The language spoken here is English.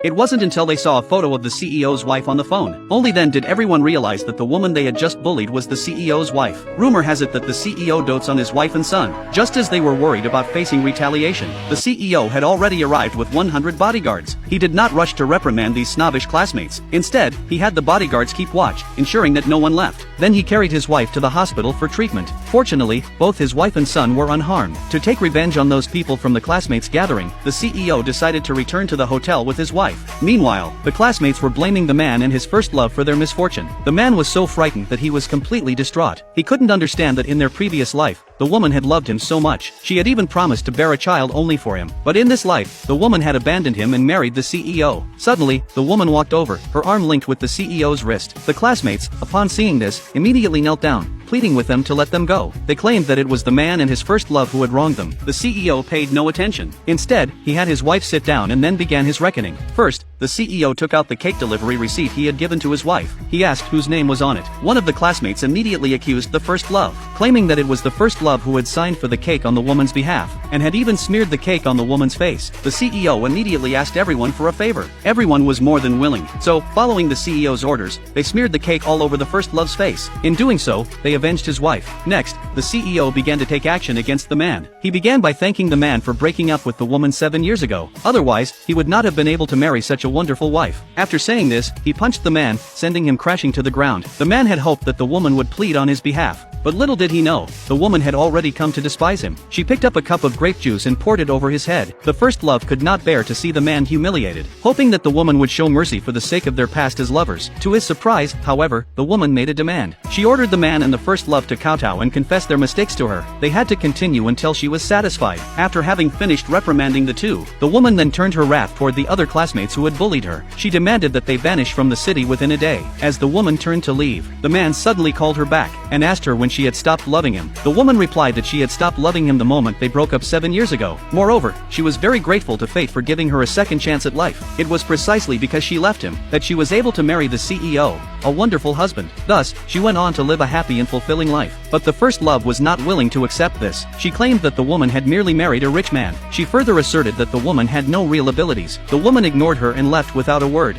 It wasn't until they saw a photo of the CEO's wife on the phone. Only then did everyone realize that the woman they had just bullied was the CEO's wife. Rumor has it that the CEO dotes on his wife and son. Just as they were worried about facing retaliation, the CEO had already arrived with 100 bodyguards. He did not rush to reprimand these snobbish classmates. Instead, he had the bodyguards keep watch, ensuring that no one left. Then he carried his wife to the hospital for treatment. Fortunately, both his wife and son were unharmed. To take revenge on those people from the classmates' gathering, the CEO decided to return to the hotel with his wife. Meanwhile, the classmates were blaming the man and his first love for their misfortune. The man was so frightened that he was completely distraught. He couldn't understand that in their previous life, the woman had loved him so much. She had even promised to bear a child only for him. But in this life, the woman had abandoned him and married the CEO. Suddenly, the woman walked over, her arm linked with the CEO's wrist. The classmates, upon seeing this, immediately knelt down, pleading with them to let them go. They claimed that it was the man and his first love who had wronged them. The CEO paid no attention. Instead, he had his wife sit down and then began his reckoning. First, the CEO took out the cake delivery receipt he had given to his wife. He asked whose name was on it. One of the classmates immediately accused the first love, claiming that it was the first love who had signed for the cake on the woman's behalf, and had even smeared the cake on the woman's face. The CEO immediately asked everyone for a favor. Everyone was more than willing. So, following the CEO's orders, they smeared the cake all over the first love's face. In doing so, they avenged his wife. Next, the CEO began to take action against the man. He began by thanking the man for breaking up with the woman 7 years ago. Otherwise, he would not have been able to marry such a wonderful wife. After saying this, he punched the man, sending him crashing to the ground. The man had hoped that the woman would plead on his behalf. But little did he know, the woman had already come to despise him. She picked up a cup of grape juice and poured it over his head. The first love could not bear to see the man humiliated, hoping that the woman would show mercy for the sake of their past as lovers. To his surprise, however, the woman made a demand. She ordered the man and the first love to kowtow and confess their mistakes to her. They had to continue until she was satisfied. After having finished reprimanding the two, the woman then turned her wrath toward the other classmates who had bullied her. She demanded that they vanish from the city within a day. As the woman turned to leave, the man suddenly called her back and asked her when she had stopped loving him. The woman replied that she had stopped loving him the moment they broke up 7 years ago. Moreover, she was very grateful to fate for giving her a second chance at life. It was precisely because she left him that she was able to marry the CEO, a wonderful husband. Thus, she went on to live a happy and fulfilling life. But the first love was not willing to accept this. She claimed that the woman had merely married a rich man. She further asserted that the woman had no real abilities. The woman ignored her and left without a word.